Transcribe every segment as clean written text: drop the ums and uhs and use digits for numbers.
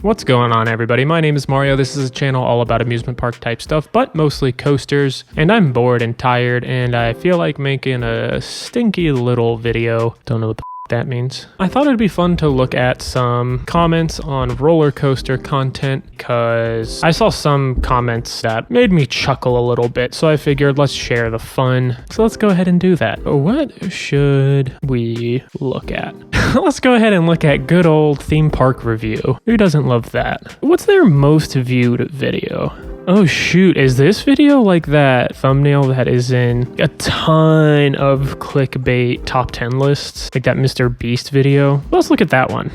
What's going on, everybody? My name is Mario. This is a channel all about amusement park type stuff, but mostly coasters. And I'm bored and tired, and I feel like making a stinky little video. Don't know what the that means. I thought it'd be fun to look at some comments on roller coaster content because I saw some comments that made me chuckle a little bit, so I figured let's share the fun. So let's go ahead and do that. What should we look at? Let's go ahead and look at good old theme park review. Who doesn't love that? What's their most viewed video? Oh shoot, is this video like that thumbnail that is in a ton of clickbait top 10 lists? Like that Mr. Beast video? Let's look at that one.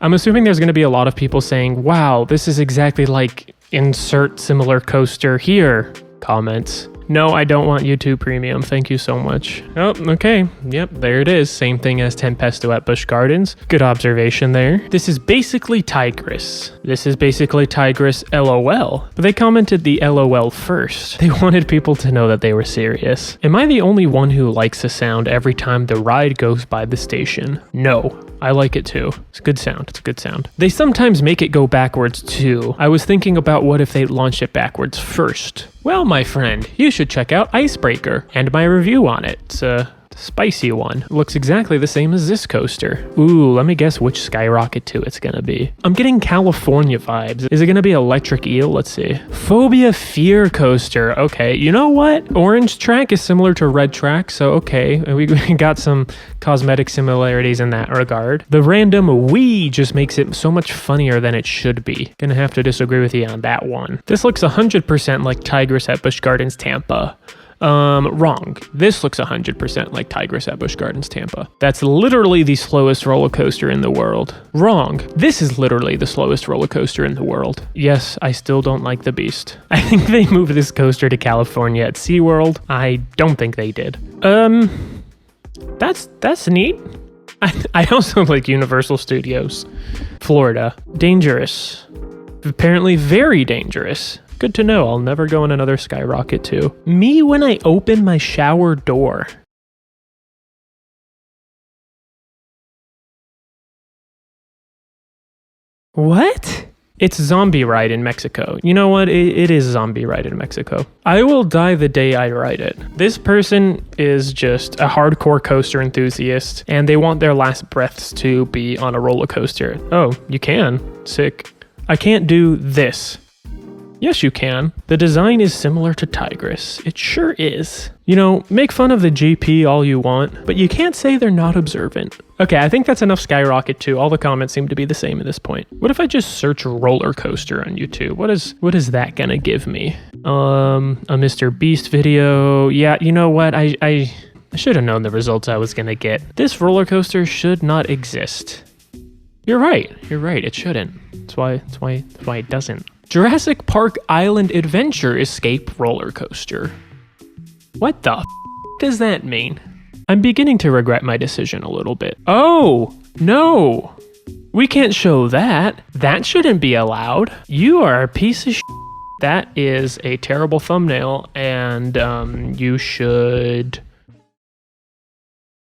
I'm assuming there's going to be a lot of people saying, wow, this is exactly like insert similar coaster here comments. No, I don't want YouTube Premium. Thank you so much. Oh, okay. Yep, there it is. Same thing as Tempesto at Busch Gardens. Good observation there. This is basically Tigress. This is basically Tigress LOL. But they commented the LOL first. They wanted people to know that they were serious. Am I the only one who likes the sound every time the ride goes by the station? No. I like it too. It's a good sound. It's a good sound. They sometimes make it go backwards too. I was thinking about what if they launched it backwards first. Well, my friend, you should check out Icebreaker and my review on it. It's a spicy one. It looks exactly the same as this coaster. Ooh, let me guess which Skyrocket 2 it's gonna be. I'm getting California vibes. Is it gonna be Electric Eel? Let's see. Phobia Fear Coaster. Okay, you know what? Orange track is similar to red track, so okay. We got some cosmetic similarities in that regard. The random wee just makes it so much funnier than it should be. Gonna have to disagree with you on that one. This looks 100% like Tigress at Busch Gardens Tampa. Wrong. This looks 100% like Tigress at Busch Gardens Tampa. That's literally the slowest roller coaster in the world. Wrong. This is literally the slowest roller coaster in the world. Yes, I still don't like the Beast. I think they moved this coaster to California at SeaWorld. I don't think they did. That's neat. I also like Universal Studios. Florida. Dangerous. Apparently very dangerous. Good to know. I'll never go in another Skyrocket 2. Me when I open my shower door. What? It's Zombie Ride in Mexico. You know what? It is Zombie Ride in Mexico. I will die the day I ride it. This person is just a hardcore coaster enthusiast, and they want their last breaths to be on a roller coaster. Oh, you can. Sick. I can't do this. Yes, you can. The design is similar to Tigress. It sure is. You know, make fun of the GP all you want, but you can't say they're not observant. Okay, I think that's enough Skyrocket 2. All the comments seem to be the same at this point. What if I just search roller coaster on YouTube? What is that gonna give me? A Mr. Beast video. Yeah, you know what? I should have known the results I was gonna get. This roller coaster should not exist. You're right. You're right. It shouldn't. That's why it doesn't. Jurassic Park Island Adventure Escape Roller Coaster. What the f does that mean? I'm beginning to regret my decision a little bit. Oh, no. We can't show that. That shouldn't be allowed. You are a piece of shit. That is a terrible thumbnail, and you should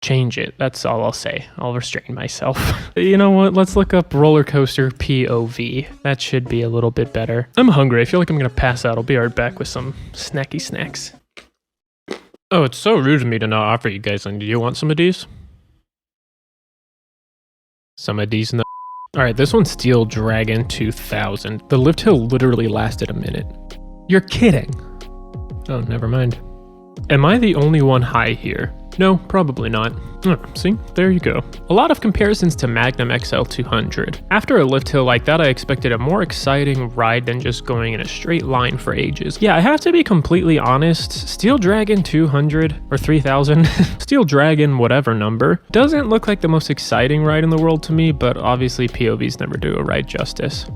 change it. That's all I'll say. I'll restrain myself. You know what? Let's look up roller coaster POV. That should be a little bit better. I'm hungry. I feel like I'm gonna pass out. I'll be right back with some snacky snacks. Oh, it's so rude of me to not offer you guys any. Do you want some of these? Some of these? No. All right, this one's Steel Dragon 2000. The lift hill literally lasted a minute. You're kidding. Oh, never mind. Am I the only one high here? No, probably not. See, there you go. A lot of comparisons to Magnum XL 200. After a lift hill like that, I expected a more exciting ride than just going in a straight line for ages. Yeah, I have to be completely honest, Steel Dragon 200 or 3000, Steel Dragon whatever number, doesn't look like the most exciting ride in the world to me, but obviously POVs never do a ride justice.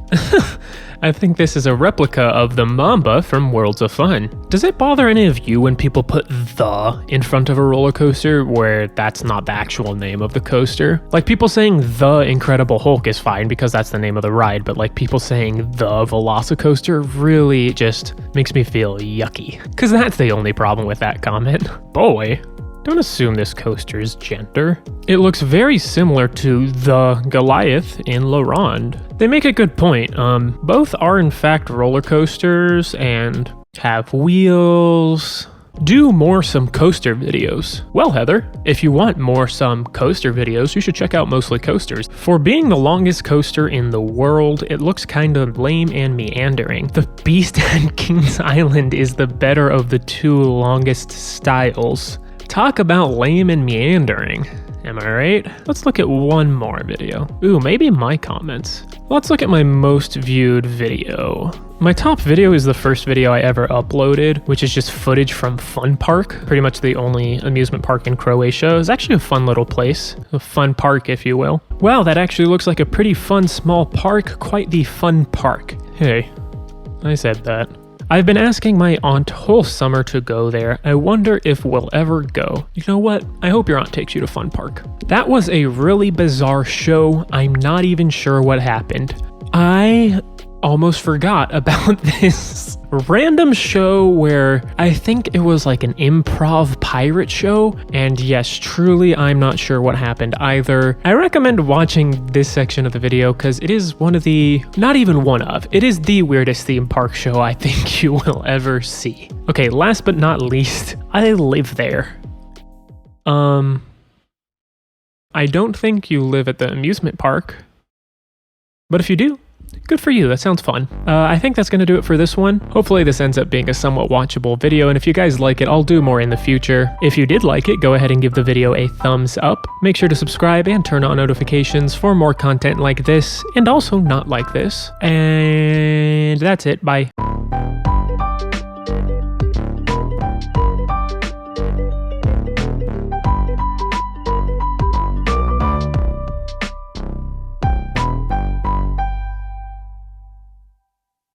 I think this is a replica of the Mamba from Worlds of Fun. Does it bother any of you when people put the in front of a roller coaster where that's not the actual name of the coaster? Like people saying the Incredible Hulk is fine because that's the name of the ride, but like people saying the Velocicoaster really just makes me feel yucky. Cause that's the only problem with that comment. Boy. Don't assume this coaster is gender. It looks very similar to the Goliath in La Ronde. They make a good point. Both are in fact roller coasters and have wheels. Do some coaster videos. Well, Heather, if you want some coaster videos, you should check out Mostly Coasters. For being the longest coaster in the world, it looks kind of lame and meandering. The Beast and Kings Island is the better of the two longest styles. Talk about lame and meandering. Am I right? Let's look at one more video. Ooh, maybe my comments. Let's look at my most viewed video. My top video is the first video I ever uploaded, which is just footage from Fun Park, pretty much the only amusement park in Croatia. It's actually a fun little place, a fun park, if you will. Wow, that actually looks like a pretty fun small park, quite the fun park. Hey, I said that. I've been asking my aunt whole summer to go there. I wonder if we'll ever go. You know what? I hope your aunt takes you to Fun Park. That was a really bizarre show. I'm not even sure what happened. I almost forgot about this random show where I think it was like an improv pirate show. And yes, truly, I'm not sure what happened either. I recommend watching this section of the video because it is it is the weirdest theme park show I think you will ever see. Okay, last but not least, I live there. I don't think you live at the amusement park, but if you do, good for you, that sounds fun. I think that's going to do it for this one. Hopefully this ends up being a somewhat watchable video, and if you guys like it, I'll do more in the future. If you did like it, go ahead and give the video a thumbs up. Make sure to subscribe and turn on notifications for more content like this, and also not like this. And that's it, bye.